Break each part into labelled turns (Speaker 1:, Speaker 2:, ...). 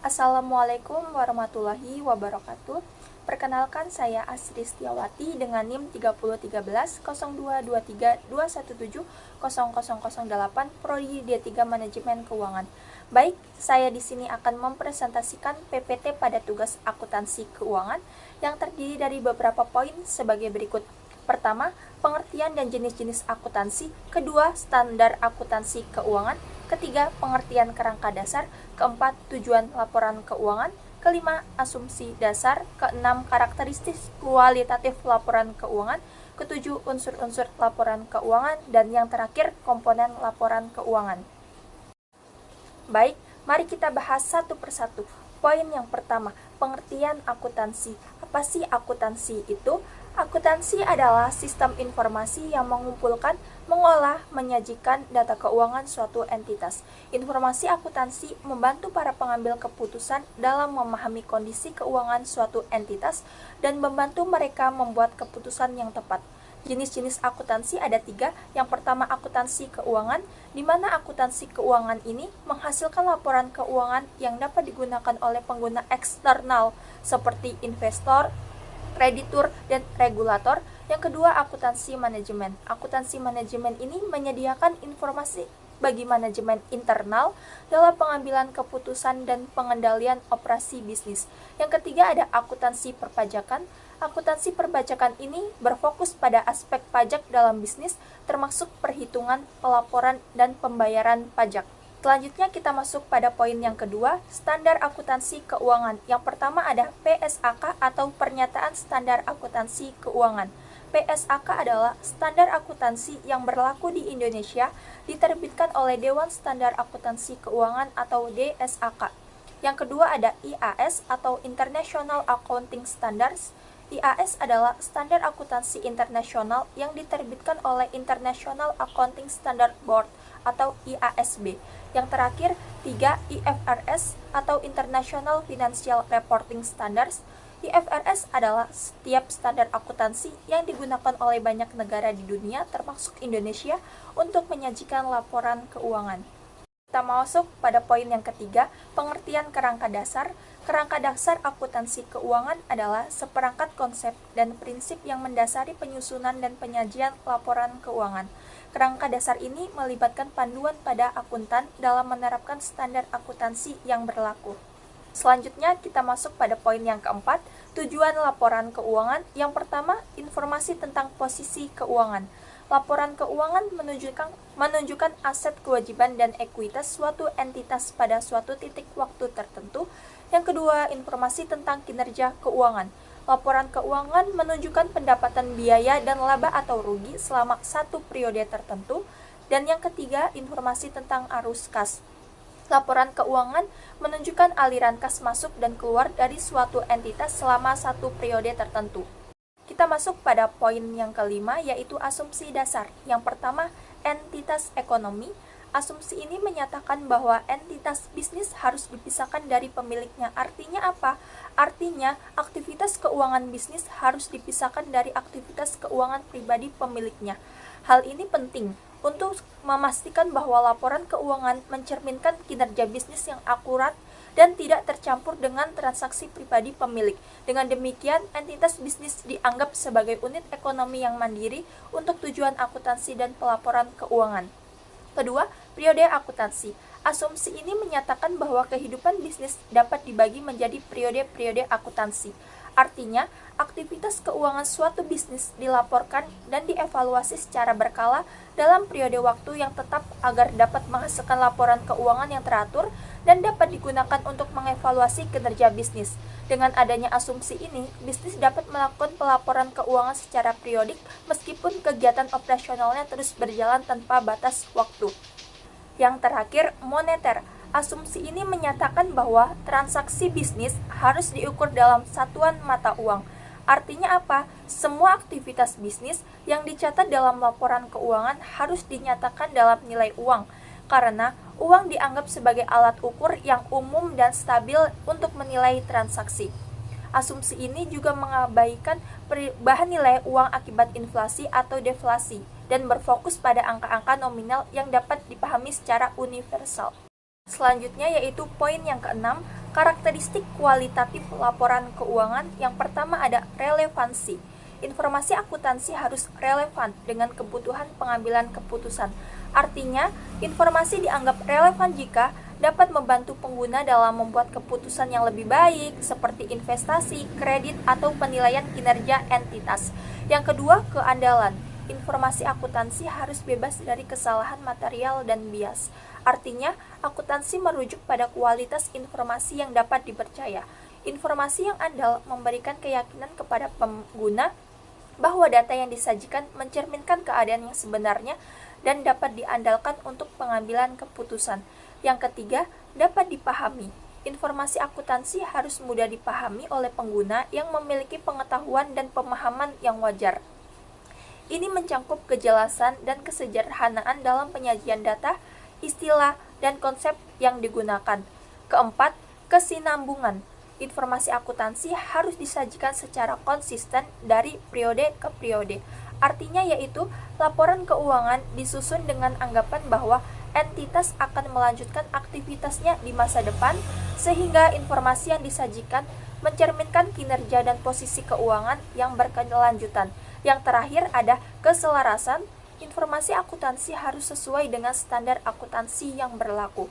Speaker 1: Assalamualaikum warahmatullahi wabarakatuh. Perkenalkan, saya Asri Setiawati dengan NIM 3013 022321700008 Prodi D3 Manajemen Keuangan. Baik, saya di sini akan mempresentasikan PPT pada tugas akuntansi keuangan yang terdiri dari beberapa poin sebagai berikut. Pertama, pengertian dan jenis-jenis akuntansi. Kedua, standar akuntansi keuangan. Ketiga, pengertian kerangka dasar. Keempat, tujuan laporan keuangan. Kelima, asumsi dasar. Keenam, karakteristik kualitatif laporan keuangan. Ketujuh, unsur-unsur laporan keuangan. Dan yang terakhir, komponen laporan keuangan. Baik, mari kita bahas satu persatu. Poin yang pertama, pengertian akuntansi. Apa sih akuntansi itu? Akuntansi adalah sistem informasi yang mengumpulkan, mengolah, menyajikan data keuangan suatu entitas. Informasi akuntansi membantu para pengambil keputusan dalam memahami kondisi keuangan suatu entitas dan membantu mereka membuat keputusan yang tepat. Jenis-jenis akuntansi ada 3. Yang pertama, akuntansi keuangan, di mana akuntansi keuangan ini menghasilkan laporan keuangan yang dapat digunakan oleh pengguna eksternal seperti investor, kreditur, dan regulator. Yang kedua, akuntansi manajemen. Akuntansi manajemen ini menyediakan informasi bagi manajemen internal dalam pengambilan keputusan dan pengendalian operasi bisnis. Yang ketiga, ada akuntansi perpajakan. Akuntansi perpajakan ini berfokus pada aspek pajak dalam bisnis, termasuk perhitungan, pelaporan, dan pembayaran pajak. Selanjutnya kita masuk pada poin yang kedua, standar akuntansi keuangan. Yang pertama ada PSAK atau Pernyataan Standar Akuntansi Keuangan. PSAK adalah standar akuntansi yang berlaku di Indonesia, diterbitkan oleh Dewan Standar Akuntansi Keuangan atau DSAK. Yang kedua ada IAS atau International Accounting Standards. IAS adalah standar akuntansi internasional yang diterbitkan oleh International Accounting Standard Board atau IASB. Yang terakhir, 3. IFRS atau International Financial Reporting Standards. IFRS adalah setiap standar akuntansi yang digunakan oleh banyak negara di dunia termasuk Indonesia untuk menyajikan laporan keuangan. Kita masuk pada poin yang ketiga, pengertian kerangka dasar. Kerangka dasar akuntansi keuangan adalah seperangkat konsep dan prinsip yang mendasari penyusunan dan penyajian laporan keuangan. Kerangka dasar ini melibatkan panduan pada akuntan dalam menerapkan standar akuntansi yang berlaku. Selanjutnya kita masuk pada poin yang keempat, tujuan laporan keuangan. Yang pertama, informasi tentang posisi keuangan. Laporan keuangan menunjukkan aset, kewajiban, dan ekuitas suatu entitas pada suatu titik waktu tertentu. Yang kedua, informasi tentang kinerja keuangan. Laporan keuangan menunjukkan pendapatan, biaya, dan laba atau rugi selama satu periode tertentu. Dan yang ketiga, informasi tentang arus kas. Laporan keuangan menunjukkan aliran kas masuk dan keluar dari suatu entitas selama satu periode tertentu. Kita masuk pada poin yang kelima, yaitu asumsi dasar. Yang pertama, entitas ekonomi. Asumsi ini menyatakan bahwa entitas bisnis harus dipisahkan dari pemiliknya. Artinya apa? Artinya, aktivitas keuangan bisnis harus dipisahkan dari aktivitas keuangan pribadi pemiliknya. Hal ini penting untuk memastikan bahwa laporan keuangan mencerminkan kinerja bisnis yang akurat dan tidak tercampur dengan transaksi pribadi pemilik. Dengan demikian, entitas bisnis dianggap sebagai unit ekonomi yang mandiri untuk tujuan akuntansi dan pelaporan keuangan. Kedua, periode akuntansi. Asumsi ini menyatakan bahwa kehidupan bisnis dapat dibagi menjadi periode-periode akuntansi. Artinya, aktivitas keuangan suatu bisnis dilaporkan dan dievaluasi secara berkala dalam periode waktu yang tetap agar dapat menghasilkan laporan keuangan yang teratur dan dapat digunakan untuk mengevaluasi kinerja bisnis. Dengan adanya asumsi ini, bisnis dapat melakukan pelaporan keuangan secara periodik meskipun kegiatan operasionalnya terus berjalan tanpa batas waktu. Yang terakhir, moneter. Asumsi ini menyatakan bahwa transaksi bisnis harus diukur dalam satuan mata uang. Artinya apa? Semua aktivitas bisnis yang dicatat dalam laporan keuangan harus dinyatakan dalam nilai uang, karena uang dianggap sebagai alat ukur yang umum dan stabil untuk menilai transaksi. Asumsi ini juga mengabaikan perubahan nilai uang akibat inflasi atau deflasi dan berfokus pada angka-angka nominal yang dapat dipahami secara universal. Selanjutnya yaitu poin yang keenam, Karakteristik kualitatif laporan keuangan yang pertama ada relevansi. Informasi akuntansi harus relevan dengan kebutuhan pengambilan keputusan. Artinya, informasi dianggap relevan jika dapat membantu pengguna dalam membuat keputusan yang lebih baik, seperti investasi, kredit, atau penilaian kinerja entitas. Yang kedua, keandalan. Informasi akuntansi harus bebas dari kesalahan material dan bias. Artinya, akuntansi merujuk pada kualitas informasi yang dapat dipercaya. Informasi yang andal memberikan keyakinan kepada pengguna bahwa data yang disajikan mencerminkan keadaan yang sebenarnya dan dapat diandalkan untuk pengambilan keputusan. Yang ketiga, dapat dipahami. Informasi akuntansi harus mudah dipahami oleh pengguna yang memiliki pengetahuan dan pemahaman yang wajar. Ini mencangkup kejelasan dan kesederhanaan dalam penyajian data, istilah, dan konsep yang digunakan. Keempat, kesinambungan. Informasi akuntansi harus disajikan secara konsisten dari periode ke periode. Artinya yaitu, laporan keuangan disusun dengan anggapan bahwa entitas akan melanjutkan aktivitasnya di masa depan, sehingga informasi yang disajikan mencerminkan kinerja dan posisi keuangan yang berkelanjutan. Yang terakhir ada keselarasan. Informasi akuntansi harus sesuai dengan standar akuntansi yang berlaku.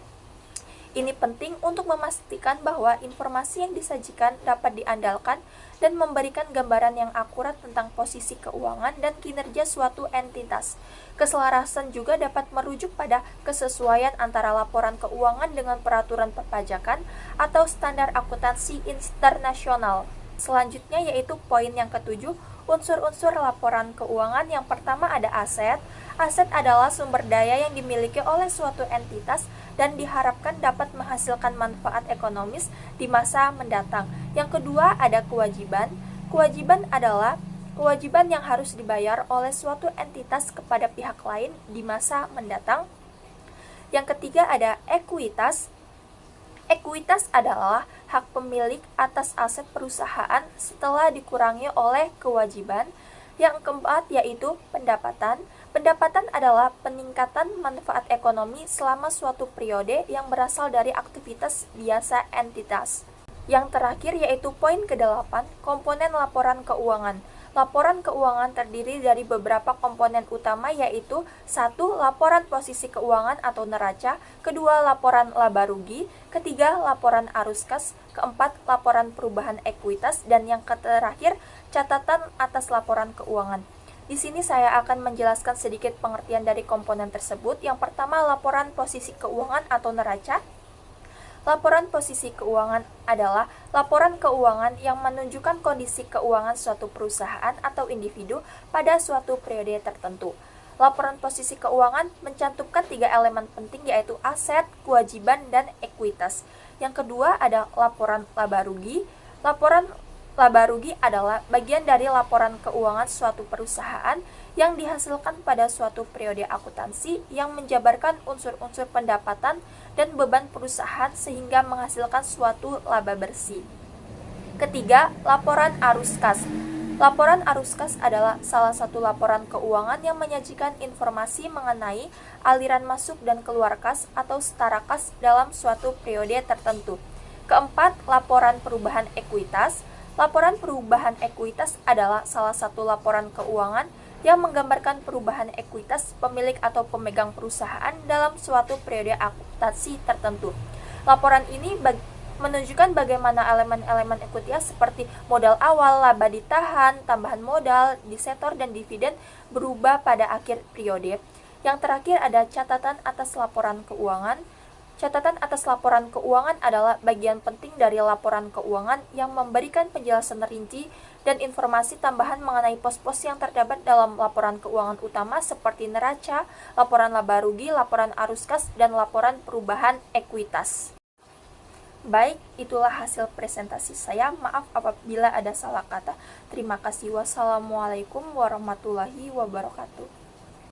Speaker 1: Ini penting untuk memastikan bahwa informasi yang disajikan dapat diandalkan dan memberikan gambaran yang akurat tentang posisi keuangan dan kinerja suatu entitas. Keselarasan juga dapat merujuk pada kesesuaian antara laporan keuangan dengan peraturan perpajakan atau standar akuntansi internasional. Selanjutnya yaitu poin yang ketujuh, unsur-unsur laporan keuangan. Yang pertama ada aset. Aset adalah sumber daya yang dimiliki oleh suatu entitas dan diharapkan dapat menghasilkan manfaat ekonomis di masa mendatang. Yang kedua ada kewajiban. Kewajiban adalah kewajiban yang harus dibayar oleh suatu entitas kepada pihak lain di masa mendatang. Yang ketiga ada ekuitas. Ekuitas adalah hak pemilik atas aset perusahaan setelah dikurangi oleh kewajiban. Yang keempat yaitu pendapatan. Pendapatan adalah peningkatan manfaat ekonomi selama suatu periode yang berasal dari aktivitas biasa entitas. Yang terakhir yaitu poin ke-8, komponen laporan keuangan. Laporan keuangan terdiri dari beberapa komponen utama yaitu 1. Laporan posisi keuangan atau neraca, kedua laporan laba rugi, ketiga laporan arus kas, keempat laporan perubahan ekuitas, dan yang terakhir catatan atas laporan keuangan. Di sini saya akan menjelaskan sedikit pengertian dari komponen tersebut. Yang pertama, laporan posisi keuangan atau neraca. Laporan posisi keuangan adalah laporan keuangan yang menunjukkan kondisi keuangan suatu perusahaan atau individu pada suatu periode tertentu. Laporan posisi keuangan mencantumkan 3 elemen penting yaitu aset, kewajiban, dan ekuitas. Yang kedua ada laporan laba rugi. Laporan laba rugi adalah bagian dari laporan keuangan suatu perusahaan yang dihasilkan pada suatu periode akuntansi yang menjabarkan unsur-unsur pendapatan dan beban perusahaan sehingga menghasilkan suatu laba bersih. Ketiga, laporan arus kas. Laporan arus kas adalah salah satu laporan keuangan yang menyajikan informasi mengenai aliran masuk dan keluar kas atau setara kas dalam suatu periode tertentu. Keempat, laporan perubahan ekuitas. Laporan perubahan ekuitas adalah salah satu laporan keuangan yang menggambarkan perubahan ekuitas pemilik atau pemegang perusahaan dalam suatu periode akuntansi tertentu. Laporan ini menunjukkan bagaimana elemen-elemen ekuitas seperti modal awal, laba ditahan, tambahan modal, disetor, dan dividen berubah pada akhir periode. Yang terakhir ada catatan atas laporan keuangan. Catatan atas laporan keuangan adalah bagian penting dari laporan keuangan yang memberikan penjelasan rinci dan informasi tambahan mengenai pos-pos yang terdapat dalam laporan keuangan utama seperti neraca, laporan laba rugi, laporan arus kas, dan laporan perubahan ekuitas. Baik, itulah hasil presentasi saya. Maaf apabila ada salah kata. Terima kasih. Wassalamualaikum warahmatullahi wabarakatuh.